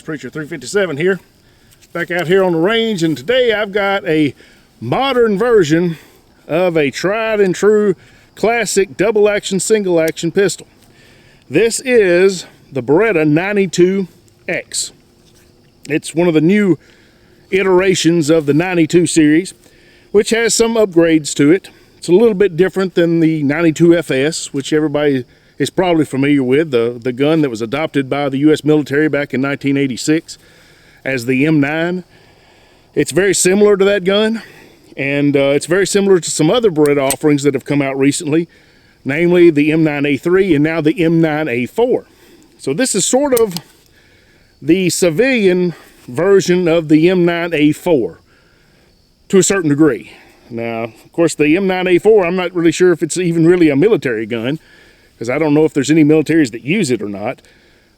Preacher 357 here, back out here on the range, and today I've got a modern version of a tried and true classic double action, single action pistol. This is the Beretta 92X. It's one of the new iterations of the 92 series, which has some upgrades to it. It's a little bit different than the 92FS, which everybody is probably familiar with, the gun that was adopted by the U.S. military back in 1986 as the M9. It's very similar to that gun, and it's very similar to some other Beretta offerings that have come out recently, namely the M9A3 and now the M9A4. So this is sort of the civilian version of the M9A4 to a certain degree. Now, of course, the M9A4, I'm not really sure if it's even really a military gun, because I don't know if there's any militaries that use it or not,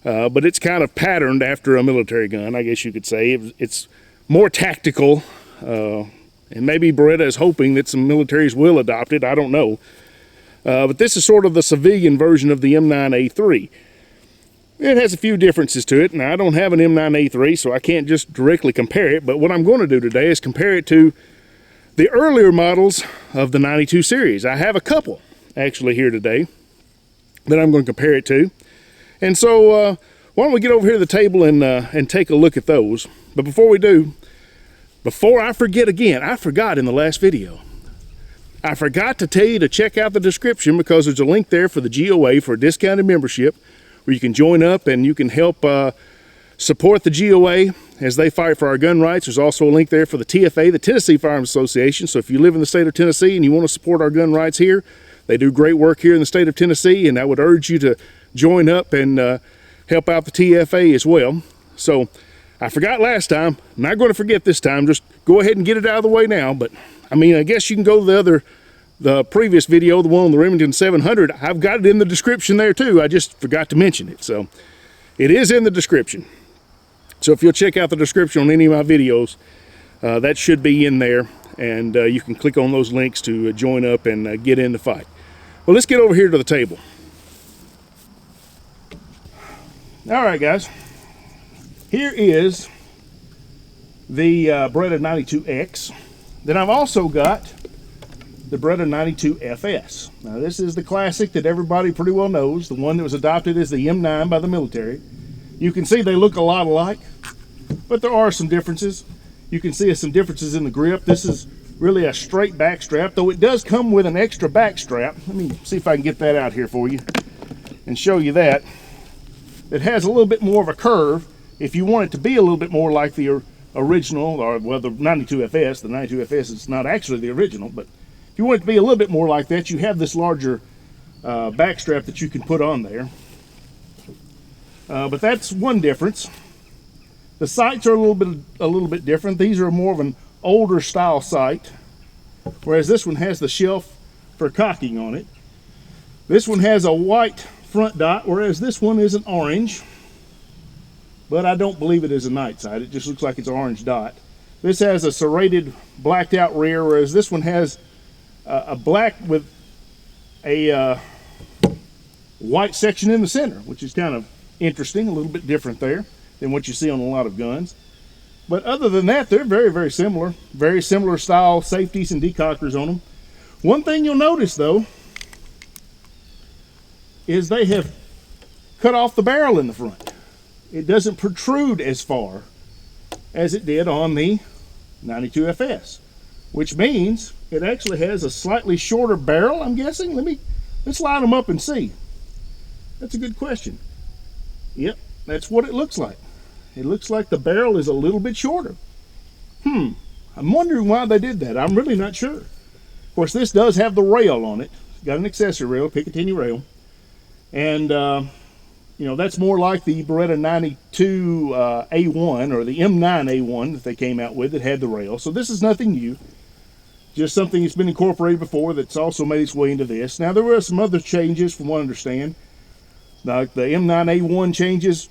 but it's kind of patterned after a military gun, I guess you could say. It's more tactical, and maybe Beretta is hoping that some militaries will adopt it, I don't know. But this is sort of the civilian version of the M9A3. It has a few differences to it. Now, I don't have an M9A3, so I can't just directly compare it, but what I'm going to do today is compare it to the earlier models of the 92 series. I have a couple, actually, here today that I'm going to compare it to. And so why don't we get over here to the table and take a look at those. But before we do, before I forget again, I forgot in the last video. I forgot to tell you to check out the description, because there's a link there for the GOA for a discounted membership where you can join up and you can help support the GOA as they fight for our gun rights. There's also a link there for the TFA, the Tennessee Firearms Association. So if you live in the state of Tennessee and you want to support our gun rights here, they do great work here in the state of Tennessee, and I would urge you to join up and help out the TFA as well. So I forgot last time, I'm not going to forget this time. Just go ahead and get it out of the way now. But I mean, I guess you can go to the previous video, the one on the Remington 700. I've got it in the description there too. I just forgot to mention it. So it is in the description. So if you'll check out the description on any of my videos, that should be in there, and you can click on those links to join up and get in the fight. Well, let's get over here to the table. All right, guys. Here is the Beretta 92X. Then I've also got the Beretta 92FS. Now, this is the classic that everybody pretty well knows, the one that was adopted as the M9 by the military. You can see they look a lot alike, but there are some differences. You can see some differences in the grip. This is really a straight back strap, though it does come with an extra back strap. Let me see if I can get that out here for you and show you that. It has a little bit more of a curve. If you want it to be a little bit more like the original, or well, the 92FS, the 92FS is not actually the original, but if you want it to be a little bit more like that, you have this larger back strap that you can put on there. But that's one difference. The sights are a little bit different. These are more of an older style sight, whereas this one has the shelf for cocking on it. This one has a white front dot, whereas this one is an orange, but I don't believe it is a night sight. It just looks like it's an orange dot. This has a serrated blacked out rear, whereas this one has a black with a white section in the center, which is kind of interesting, a little bit different there than what you see on a lot of guns. But other than that, they're very, very similar. Very similar style safeties and decockers on them. One thing you'll notice, though, is they have cut off the barrel in the front. It doesn't protrude as far as it did on the 92FS, which means it actually has a slightly shorter barrel, I'm guessing. Let's line them up and see. That's a good question. Yep, that's what it looks like. It looks like the barrel is a little bit shorter. I'm wondering why they did that. I'm really not sure. Of course, this does have the rail on it. It's got an accessory rail, Picatinny rail. And, you know, that's more like the Beretta 92A1 or the M9A1 that they came out with that had the rail. So this is nothing new. Just something that's been incorporated before that's also made its way into this. Now, there were some other changes from what I understand. Like the M9A1 changes,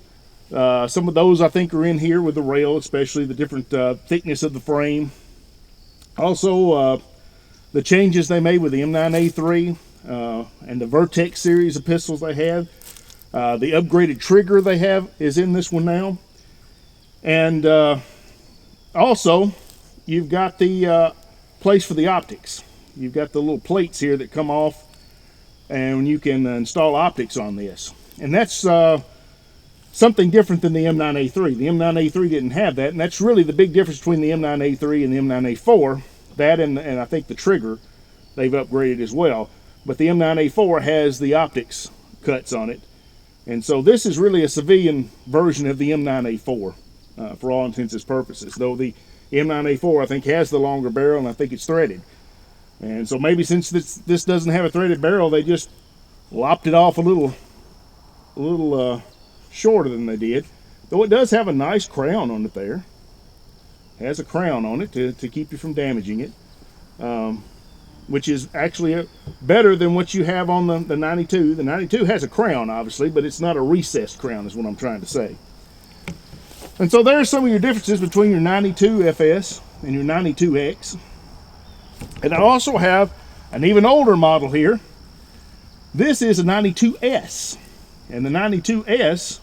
some of those I think are in here with the rail, especially the different thickness of the frame. Also, the changes they made with the M9A3 and the Vertex series of pistols they have. The upgraded trigger they have is in this one now. And also, you've got the place for the optics. You've got the little plates here that come off, and you can install optics on this. And that's something different than the M9A3. The M9A3 didn't have that, and that's really the big difference between the M9A3 and the M9A4. That and I think the trigger they've upgraded as well. But the M9A4 has the optics cuts on it. And so this is really a civilian version of the M9A4 for all intents and purposes. Though the M9A4 I think has the longer barrel, and I think it's threaded. And so maybe since this doesn't have a threaded barrel, they just lopped it off a little shorter than they did. Though it does have a nice crown on it there. It has a crown on it to keep you from damaging it. Which is actually better than what you have on the 92. The 92 has a crown, obviously, but it's not a recessed crown is what I'm trying to say. And so there's some of your differences between your 92 FS and your 92X. And I also have an even older model here. This is a 92S. And the 92S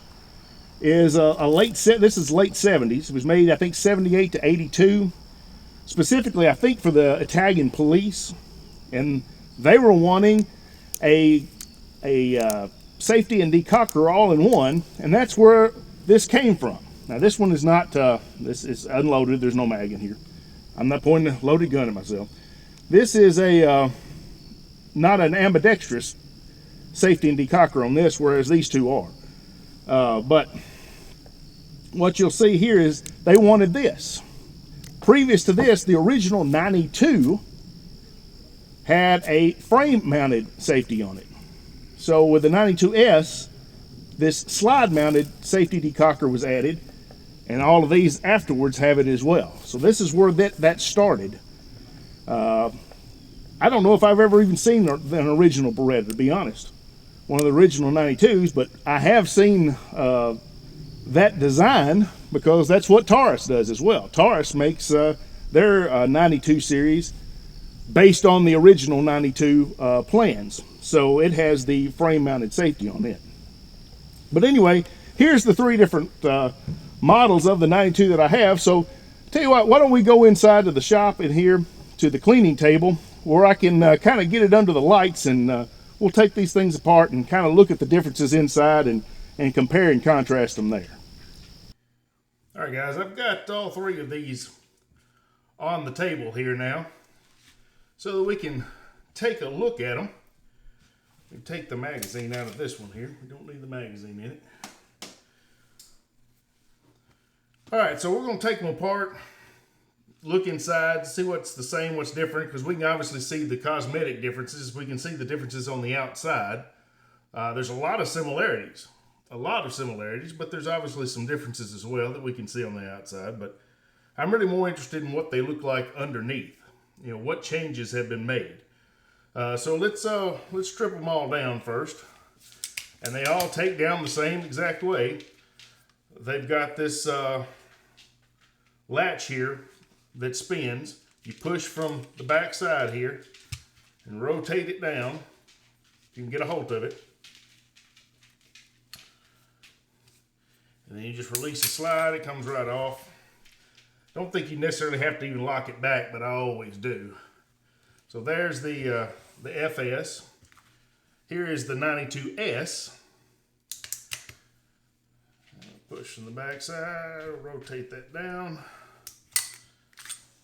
is this is late 70s. It was made, I think, 78 to 82. Specifically, I think, for the Italian police. And they were wanting a safety and decocker all in one, and that's where this came from. Now this one is not, this is unloaded, there's no mag in here. I'm not pointing a loaded gun at myself. This is not an ambidextrous safety and decocker on this, whereas these two are. But what you'll see here is they wanted this. Previous to this, the original 92 had a frame-mounted safety on it. So with the 92S, this slide-mounted safety decocker was added, and all of these afterwards have it as well. So this is where that started. I don't know if I've ever even seen an original Beretta, to be honest. One of the original 92s, but I have seen that design because that's what Taurus does as well. Taurus makes their 92 series based on the original 92 plans. So it has the frame-mounted safety on it. But anyway, here's the three different models of the 92 that I have. So tell you what, why don't we go inside to the shop in here to the cleaning table where I can kind of get it under the lights, and we'll take these things apart and kind of look at the differences inside and compare and contrast them there. All right, guys, I've got all three of these on the table here now so that we can take a look at them. We take the magazine out of this one here. We don't need the magazine in it. All right, so we're going to take them apart, look inside, see what's the same, what's different, because we can obviously see the cosmetic differences. We can see the differences on the outside. There's a lot of similarities. But there's obviously some differences as well that we can see on the outside. But I'm really more interested in what they look like underneath. You know, what changes have been made. So let's strip them all down first. And they all take down the same exact way. They've got this latch here that spins. You push from the back side here and rotate it down. You can get a hold of it. And then you just release the slide, it comes right off. Don't think you necessarily have to even lock it back, but I always do. So there's the FS. Here is the 92S. Push from the back side, rotate that down,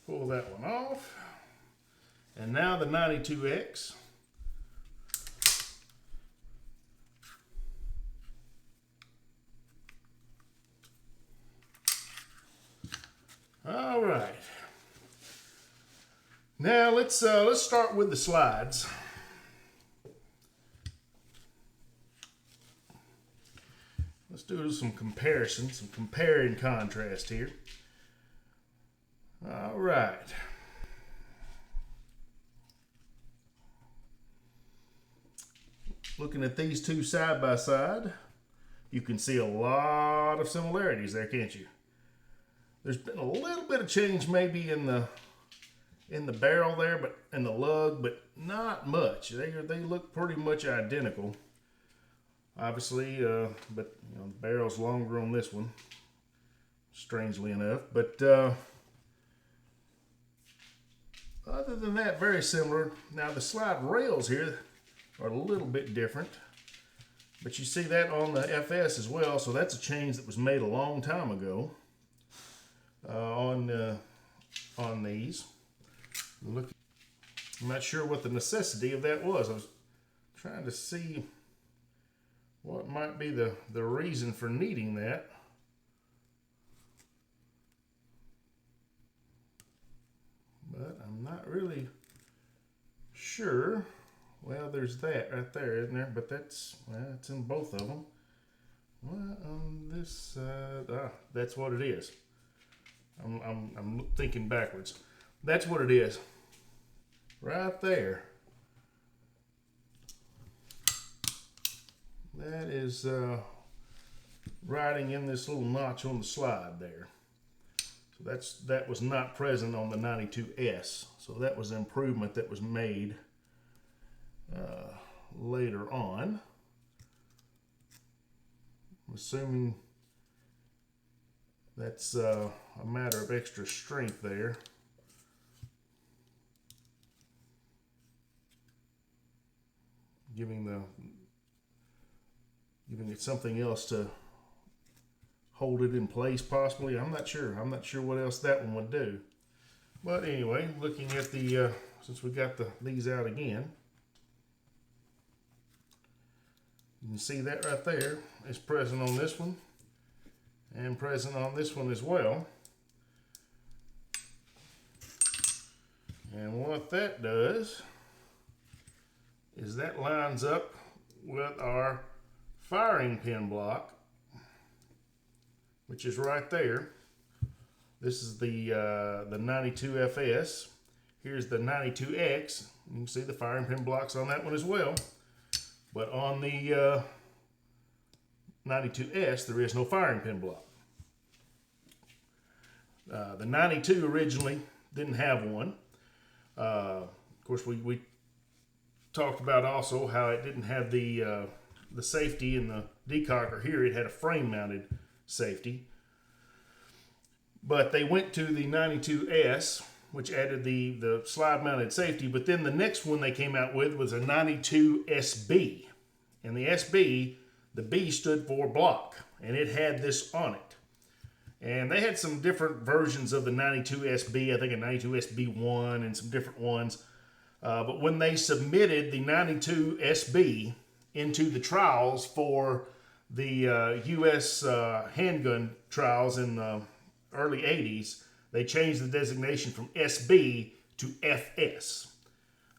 pull that one off. And now the 92X. All right. Now let's start with the slides. Let's do some comparison, some compare and contrast here. All right. Looking at these two side by side, you can see a lot of similarities there, can't you? There's been a little bit of change maybe in the barrel there, but in the lug, but not much. They look pretty much identical. Obviously, but you know, the barrel's longer on this one. strangely enough. But other than that, very similar. Now the slide rails here are a little bit different, but you see that on the FS as well. So that's a change that was made a long time ago on these. Look, I'm not sure what the necessity of that was. I was trying to see what might be the reason for needing that. But I'm not really sure. Well, there's that right there, isn't there? But that's, well, it's in both of them. Well, on this side, that's what it is. I'm thinking backwards. That's what it is. Right there. That is riding in this little notch on the slide there. So that was not present on the 92S. So that was an improvement that was made later on. I'm assuming that's a matter of extra strength there. Giving it something else to hold it in place possibly. I'm not sure. I'm not sure what else that one would do. But anyway, looking at the, since we got these out again, you can see that right there is present on this one and present on this one as well. And what that does is that lines up with our firing pin block, which is right there. This is the 92FS. Here's the 92X. You can see the firing pin blocks on that one as well. But on the 92S, there is no firing pin block. The 92 originally didn't have one. Of course, we talked about also how it didn't have the safety in the decocker here. It had a frame-mounted safety. But they went to the 92S, which added the slide-mounted safety. But then the next one they came out with was a 92SB. And the SB, the B stood for block, and it had this on it. And they had some different versions of the 92SB, I think a 92SB1 and some different ones. But when they submitted the 92SB into the trials for the U.S. handgun trials in the early 80s, they changed the designation from SB to FS.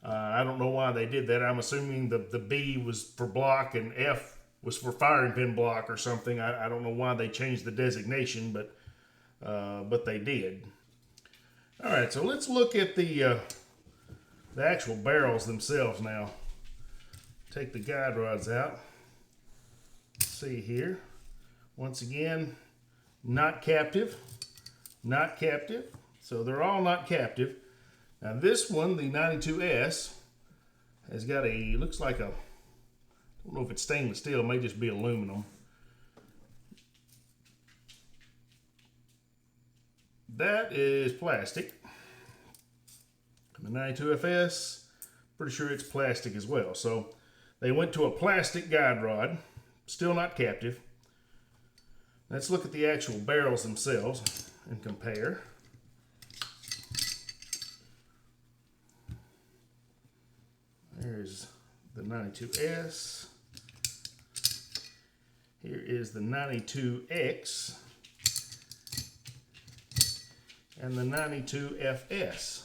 I don't know why they did that. I'm assuming the B was for block and F was for firing pin block or something. I don't know why they changed the designation, but they did. All right, so let's look at the actual barrels themselves now. Take the guide rods out. Let's see here. Once again, not captive. Not captive. So they're all not captive. Now this one, the 92S, has got a, looks like a, I don't know if it's stainless steel, it may just be aluminum. That is plastic. And the 92FS, pretty sure it's plastic as well. So they went to a plastic guide rod, still not captive. Let's look at the actual barrels themselves and compare. There's the 92S. Here is the 92X. And the 92FS.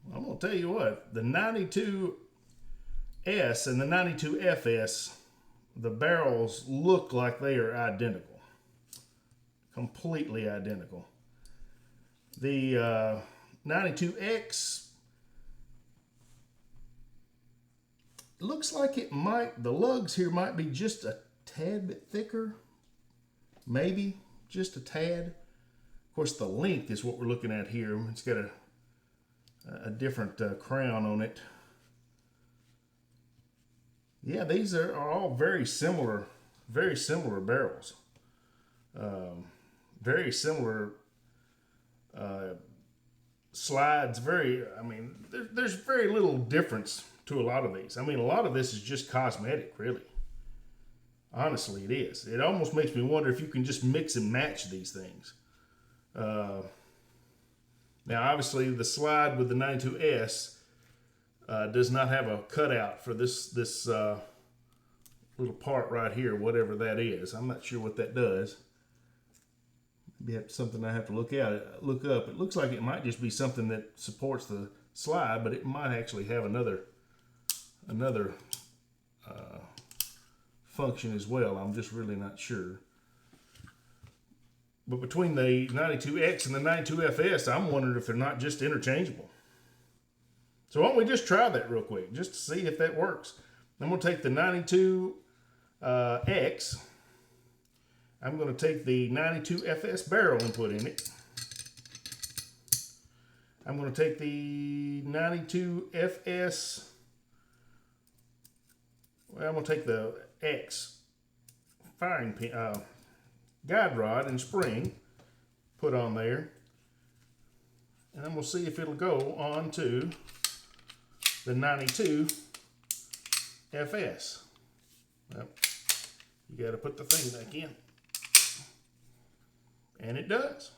Well, I'm going to tell you what, the 92S and the 92FS, the barrels look like they are identical. Completely identical. The 92X looks like it might, the lugs here might be just a tad bit thicker. Maybe just a tad. Of course, the length is what we're looking at here. It's got a different crown on it. Yeah, these are all very similar barrels. very similar slides. I mean, there's very little difference to a lot of these. I mean, a lot of this is just cosmetic, really. Honestly, it is. It almost makes me wonder if you can just mix and match these things. Now, obviously, the slide with the 92S does not have a cutout for this little part right here, whatever that is. I'm not sure what that does. Maybe something I have to look up. It looks like it might just be something that supports the slide, but it might actually have another function as well. I'm just really not sure. But between the 92X and the 92FS, I'm wondering if they're not just interchangeable. So why don't we just try that real quick, just to see if that works. I'm going to take the 92X. I'm going to take the 92FS barrel and put in it. I'm going to take the 92FS. Well, I'm going to take the X firing pin, guide rod and spring, put on there, and then we'll see if it'll go on to the 92FS. Well, you got to put the thing back in, and it does.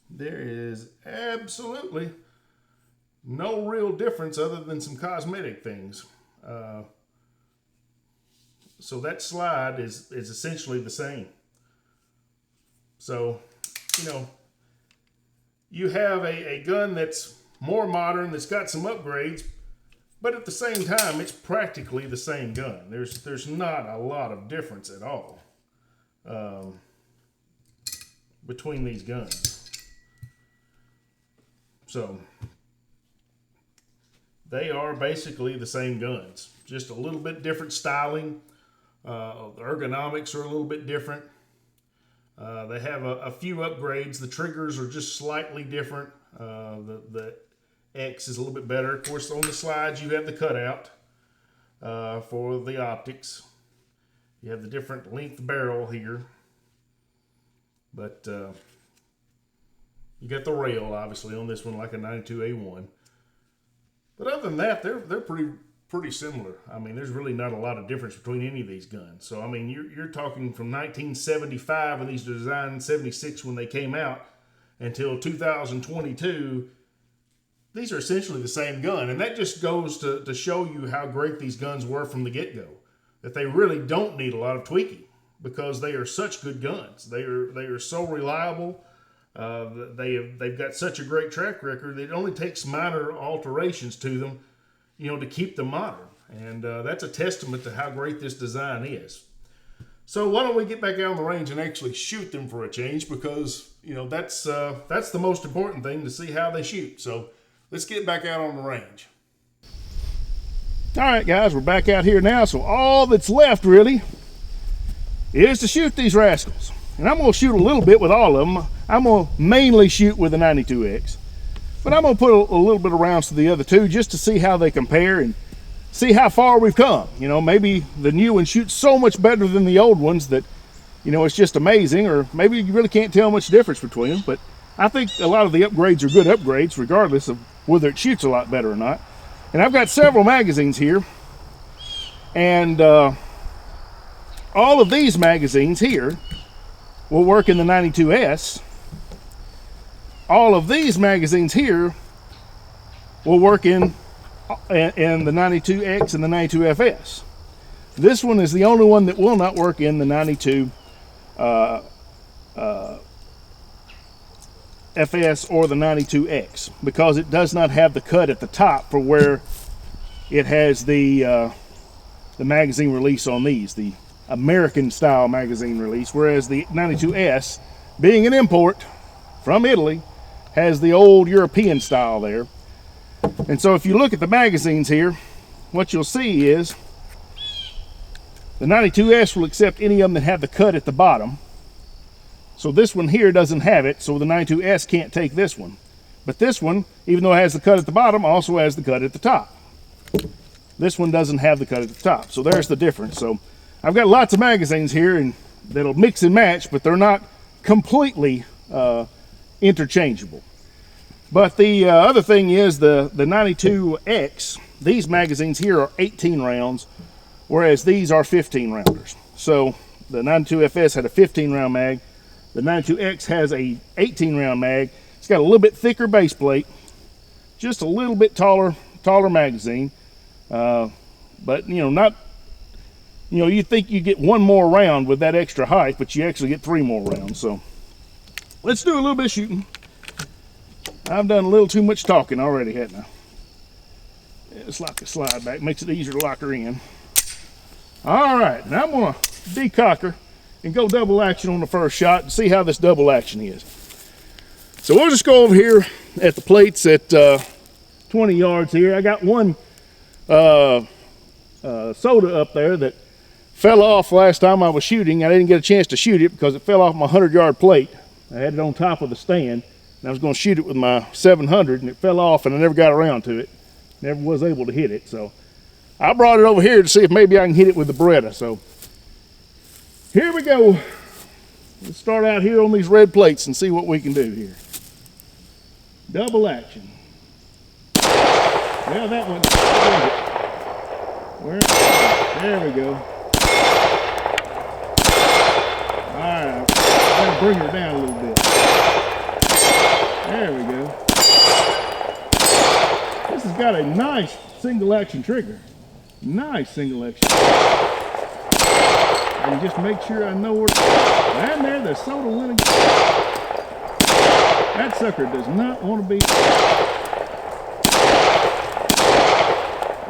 There is absolutely no real difference other than some cosmetic things. So that slide is essentially the same. So, you have a gun that's more modern, that's got some upgrades, but at the same time, it's practically the same gun. There's not a lot of difference at all between these guns. So they are basically the same guns, just a little bit different styling. The ergonomics are a little bit different. They have a few upgrades. The triggers are just slightly different. The X is a little bit better. Of course, on the slides, you have the cutout for the optics. You have the different length barrel here. But you got the rail, obviously, on this one, like a 92A1. But other than that, they're pretty similar. I mean, there's really not a lot of difference between any of these guns. So, I mean, you're talking from 1975 when these were designed, 76 when they came out, until 2022. These are essentially the same gun. And that just goes to show you how great these guns were from the get-go. That they really don't need a lot of tweaking because they are such good guns. They are so reliable. They've got such a great track record that it only takes minor alterations to them, to keep them modern. And that's a testament to how great this design is. So why don't we get back out on the range and actually shoot them for a change, because that's the most important thing, to see how they shoot. So let's get back out on the range. All right, guys, we're back out here now. So all that's left really is to shoot these rascals. And I'm going to shoot a little bit with all of them. I'm going to mainly shoot with the 92X. But I'm going to put a little bit of rounds to the other two just to see how they compare and see how far we've come. Maybe the new one shoots so much better than the old ones that, it's just amazing. Or maybe you really can't tell much difference between them. But I think a lot of the upgrades are good upgrades, regardless of whether it shoots a lot better or not. And I've got several magazines here. And all of these magazines here will work in the 92S. All of these magazines here will work in the 92X and the 92FS. This one is the only one that will not work in the 92 FS or the 92X, because it does not have the cut at the top for where it has the magazine release on these, the American style magazine release, whereas the 92S, being an import from Italy, has the old European style there. And so if you look at the magazines here, what you'll see is the 92S will accept any of them that have the cut at the bottom. So this one here doesn't have it, so the 92S can't take this one. But this one, even though it has the cut at the bottom, also has the cut at the top. This one doesn't have the cut at the top. So there's the difference. So I've got lots of magazines here and that'll mix and match, but they're not completely interchangeable. But the other thing is the 92X, these magazines here are 18 rounds, whereas these are 15 rounders. So the 92FS had a 15 round mag. The 92X has a 18 round mag. It's got a little bit thicker base plate, just a little bit taller magazine. But not, you think you get one more round with that extra height, but you actually get 3 more rounds. So let's do a little bit of shooting. I've done a little too much talking already, haven't I? It's like a slide back, makes it easier to lock her in. All right, now I'm gonna decocker and go double action on the first shot and see how this double action is. So we'll just go over here at the plates at 20 yards here. I got one soda up there that fell off last time I was shooting. I didn't get a chance to shoot it because it fell off my 100-yard plate. I had it on top of the stand, and I was going to shoot it with my 700, and it fell off, and I never got around to it. Never was able to hit it. So I brought it over here to see if maybe I can hit it with the Beretta. So here we go. Let's start out here on these red plates and see what we can do here. Double action. Well, that one. There we go. All right, gotta bring her down a little bit. There we go. This has got a nice single action trigger. Nice single action. And just make sure I know where. And there, the soda went again. That sucker does not want to be.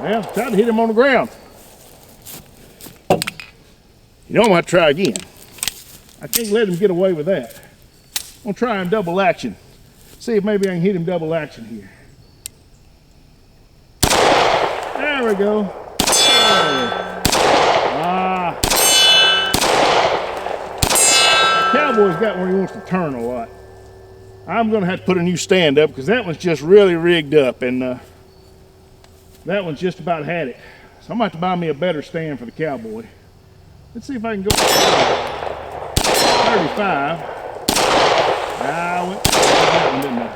Well, try to hit him on the ground. I'm gonna have to try again. I can't let him get away with that. I'm gonna try him double action. See if maybe I can hit him double action here. There we go. The Cowboy's got where he wants to turn a lot. I'm gonna have to put a new stand up because that one's just really rigged up, and that one's just about had it. So I'm gonna have to buy me a better stand for the Cowboy. Let's see if I can go 35. I went that one, didn't I?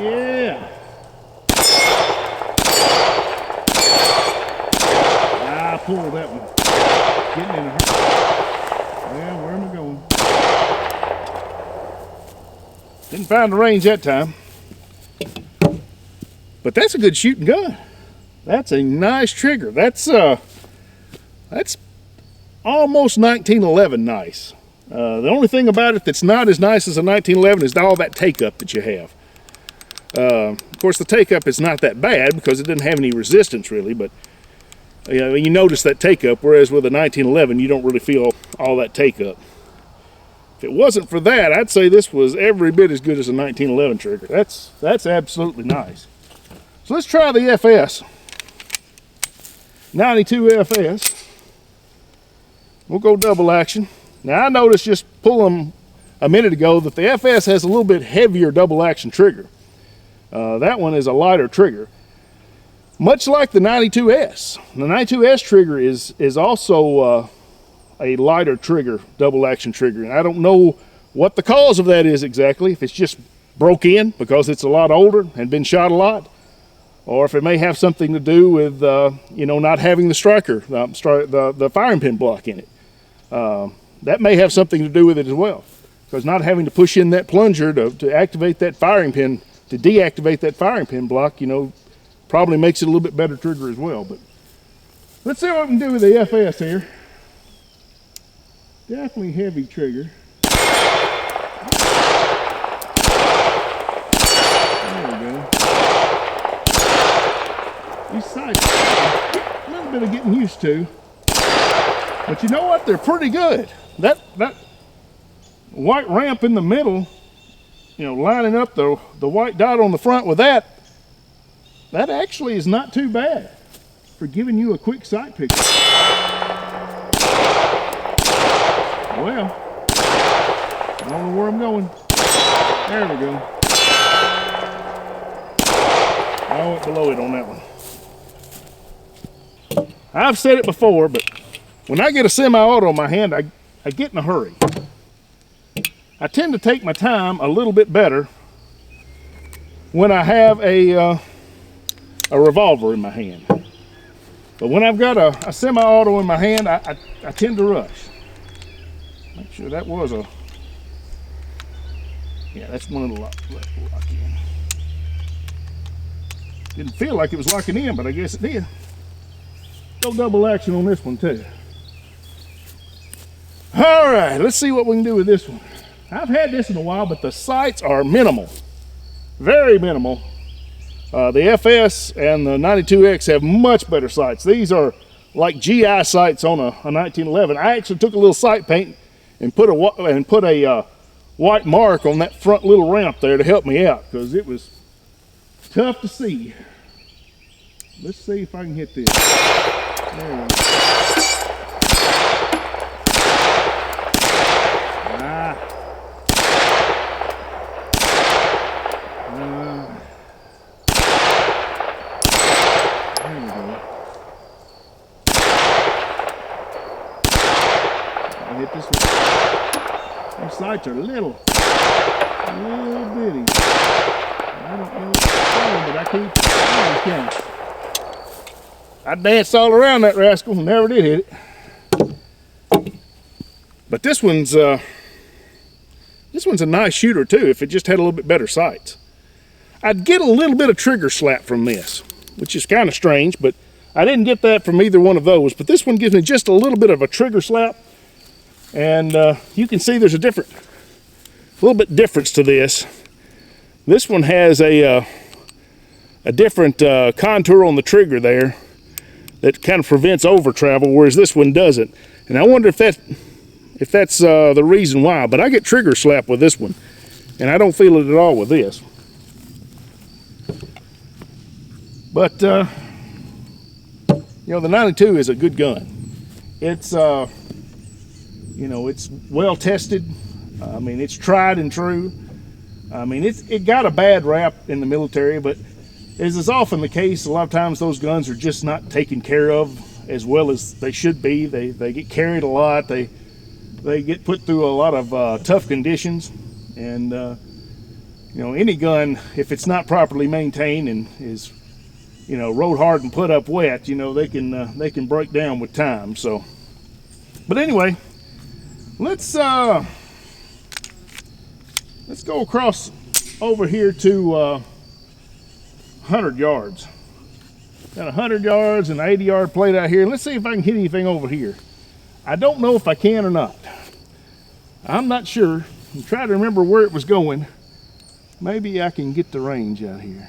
Yeah. I pulled that one. Getting in a hurry. Well, where am I going? Didn't find the range that time. But that's a good shooting gun. That's a nice trigger. That's almost 1911 nice. The only thing about it that's not as nice as a 1911 is all that take-up that you have. Of course, the take-up is not that bad because it doesn't have any resistance really, but you notice that take-up, whereas with a 1911, you don't really feel all that take-up. If it wasn't for that, I'd say this was every bit as good as a 1911 trigger. That's absolutely nice. So let's try the FS. 92 FS. We'll go double action. Now I noticed just pulling a minute ago that the FS has a little bit heavier double action trigger. That one is a lighter trigger. Much like the 92S. The 92S trigger is also a lighter trigger, double action trigger. And I don't know what the cause of that is exactly. If it's just broke in because it's a lot older and been shot a lot, or if it may have something to do with not having the striker, the firing pin block in it. That may have something to do with it as well, because not having to push in that plunger to activate that firing pin, to deactivate that firing pin block, probably makes it a little bit better trigger as well. But let's see what we can do with the FS here. Definitely heavy trigger. There we go. These sights, a little bit of getting used to, but you know what? They're pretty good. That white ramp in the middle, lining up the white dot on the front with that actually is not too bad for giving you a quick sight picture. Well, I don't know where I'm going. There we go. I went below it on that one. I've said it before, but when I get a semi-auto in my hand, I get in a hurry. I tend to take my time a little bit better when I have a revolver in my hand. But when I've got a semi-auto in my hand, I tend to rush. Make sure that was a... Yeah, that's one of the lock in. Didn't feel like it was locking in, but I guess it did. Go double action on this one too. All right, let's see what we can do with this one. I've had this in a while, but the sights are minimal. Very minimal. The FS and the 92X have much better sights. These are like GI sights on a 1911. I actually took a little sight paint and put a white mark on that front little ramp there to help me out, because it was tough to see. Let's see if I can hit this. There we go. There we go. I hit this one. These sights are little bitty. I don't know what's going on, but I can't. I danced all around that rascal and never did hit it. But this one's a nice shooter too, if it just had a little bit better sights. I'd get a little bit of trigger slap from this, which is kind of strange, but I didn't get that from either one of those. But this one gives me just a little bit of a trigger slap, and you can see there's a little bit difference to this. This one has a different contour on the trigger there that kind of prevents over travel, whereas this one doesn't. And I wonder if that's the reason why. But I get trigger slap with this one, and I don't feel it at all with this. But you know, the 92 is a good gun. It's you know, it's well tested. I mean, it's tried and true. I mean, it got a bad rap in the military, but as is often the case, a lot of times those guns are just not taken care of as well as they should be. They get carried a lot. They get put through a lot of tough conditions, and you know, any gun, if it's not properly maintained and is, you know, rode hard and put up wet, you know, they can break down with time. So, but anyway, let's go across over here to 100 yards. Got 100 yards and an 80-yard plate out here. Let's see if I can hit anything over here. I don't know if I can or not. I'm not sure. I'm trying to remember where it was going. Maybe I can get the range out here.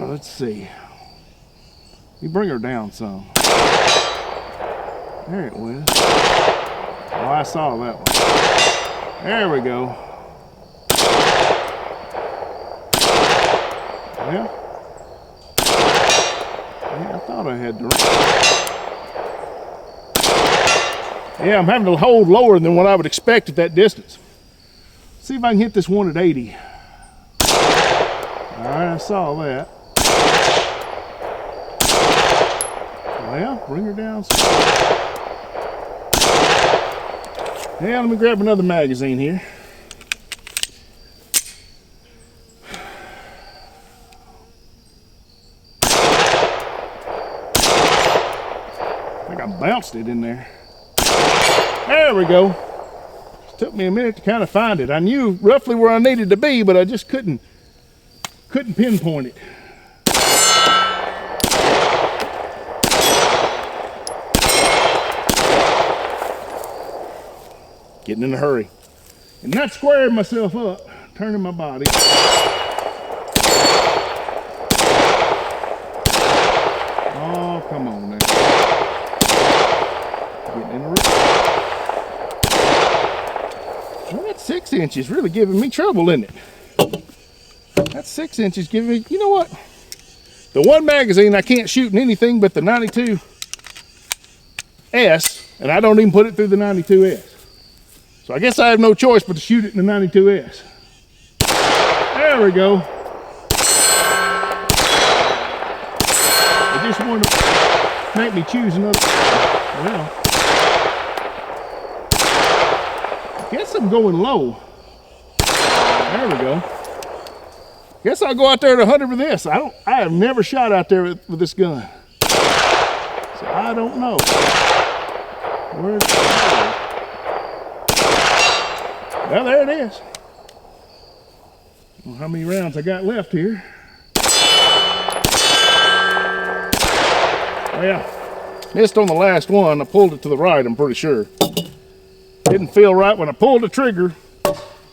Let's see. You bring her down some. There it was. Oh, I saw that one. There we go. Well, yeah, I thought I had the right. Yeah, I'm having to hold lower than what I would expect at that distance. See if I can hit this one at 80. All right, I saw that. Well, bring her down. Yeah, let me grab another magazine here. I think I bounced it in there. There we go. It took me a minute to kind of find it. I knew roughly where I needed to be, but I just couldn't pinpoint it. Getting in a hurry and not squaring myself up, turning my body. Oh, come on now. Getting in a hurry. Well, that 6 inches really giving me trouble, isn't it? That 6 inches giving me, you know what? The one magazine I can't shoot in anything but the 92S, and I don't even put it through the 92S. So I guess I have no choice but to shoot it in the 92S. There we go. I just wanted to make me choose another. Well, I guess I'm going low. There we go. Guess I'll go out there to 100 with this. I have never shot out there with this gun, so I don't know. Where's it? Well, there it is. Well, how many rounds I got left here? Oh yeah, missed on the last one. I pulled it to the right, I'm pretty sure. Didn't feel right when I pulled the trigger,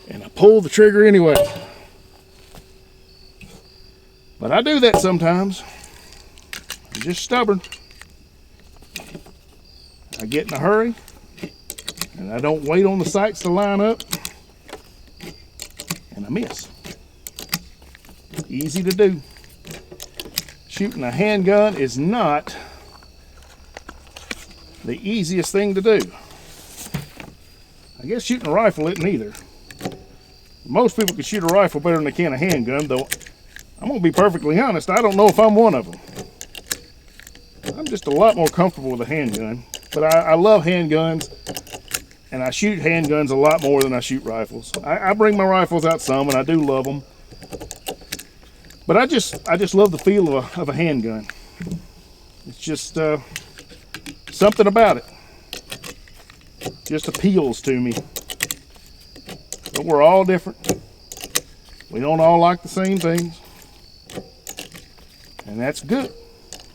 and I pulled the trigger anyway. But I do that sometimes. I'm just stubborn. I get in a hurry, and I don't wait on the sights to line up, and I miss. Easy to do. Shooting a handgun is not the easiest thing to do. I guess shooting a rifle isn't either. Most people can shoot a rifle better than they can a handgun, though I'm gonna be perfectly honest, I don't know if I'm one of them. I'm just a lot more comfortable with a handgun, but I love handguns, and I shoot handguns a lot more than I shoot rifles. I bring my rifles out some, and I do love them, but I just love the feel of a handgun. It's just something about it just appeals to me. But we're all different. We don't all like the same things. And that's good.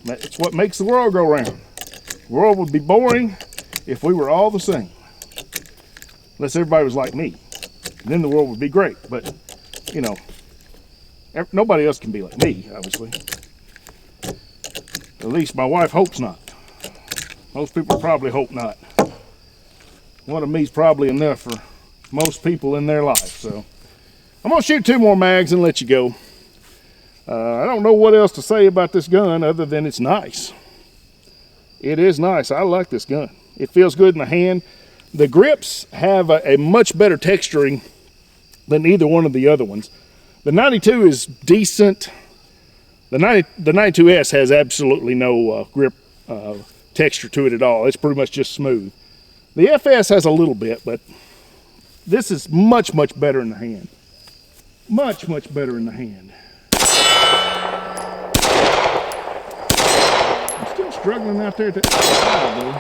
That's what makes the world go round. The world would be boring if we were all the same. Unless everybody was like me. And then the world would be great. But, you know, nobody else can be like me, obviously. At least my wife hopes not. Most people probably hope not. One of me's probably enough for most people in their life. So I'm going to shoot 2 more mags and let you go. I don't know what else to say about this gun other than it's nice. It is nice. I like this gun. It feels good in the hand. The grips have a much better texturing than either one of the other ones. The 92 is decent. The 92S has absolutely no grip texture to it at all. It's pretty much just smooth. The FS has a little bit, but this is much, much better in the hand. Much, much better in the hand. I'm still struggling out there at the side, though.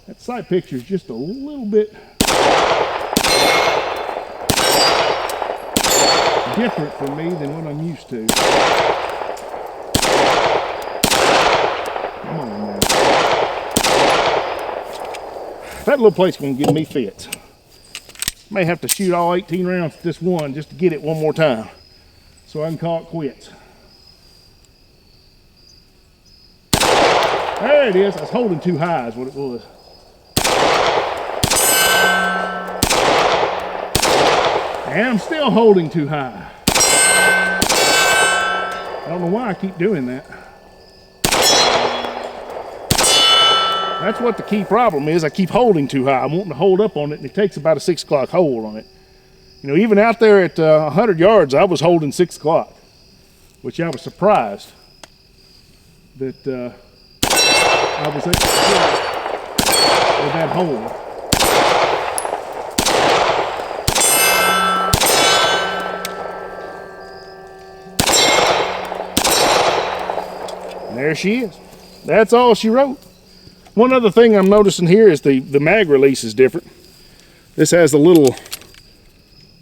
That side picture is just a little bit different for me than what I'm used to. Come on, man. That little plate's gonna give me fits. May have to shoot all 18 rounds at this one just to get it one more time, so I can call it quits. There it is. I was holding too high is what it was. And I'm still holding too high. I don't know why I keep doing that. That's what the key problem is. I keep holding too high. I'm wanting to hold up on it, and it takes about a 6 o'clock hold on it. You know, even out there at 100 yards, I was holding 6 o'clock, which I was surprised that I was able to do with that hold. And there she is. That's all she wrote. One other thing I'm noticing here is the mag release is different. This has a little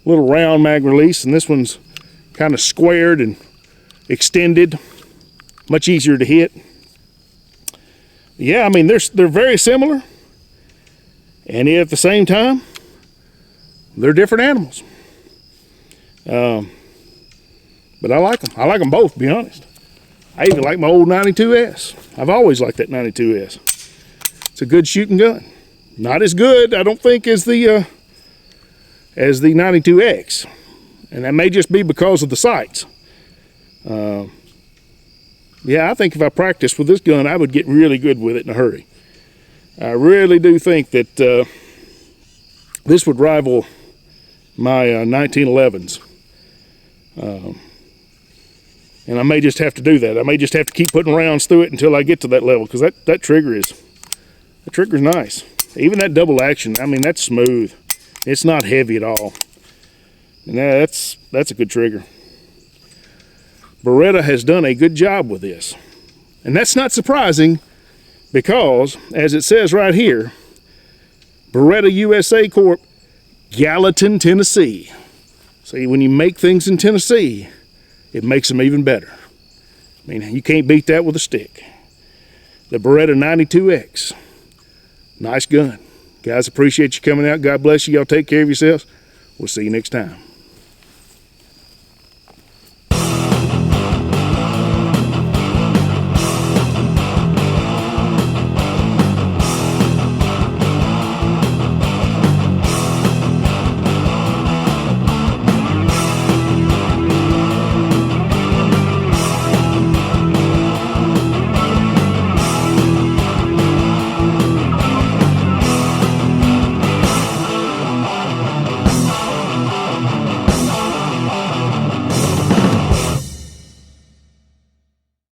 round mag release, and this one's kind of squared and extended, much easier to hit. Yeah, I mean they're very similar, and yet at the same time they're different animals. But I like them. I like them both, to be honest. I even like my old 92S. I've always liked that 92S. It's a good shooting gun. Not as good, I don't think, as the 92X, and that may just be because of the sights. Yeah, I think if I practiced with this gun, I would get really good with it in a hurry. I really do think that this would rival my 1911s. And I may just have to do that. I may just have to keep putting rounds through it until I get to that level, because that trigger's nice. Even that double action, I mean, that's smooth. It's not heavy at all. And that's a good trigger. Beretta has done a good job with this. And that's not surprising, because, as it says right here, Beretta USA Corp, Gallatin, Tennessee. See, when you make things in Tennessee, it makes them even better. I mean, you can't beat that with a stick. The Beretta 92X. Nice gun. Guys, appreciate you coming out. God bless you. Y'all take care of yourselves. We'll see you next time.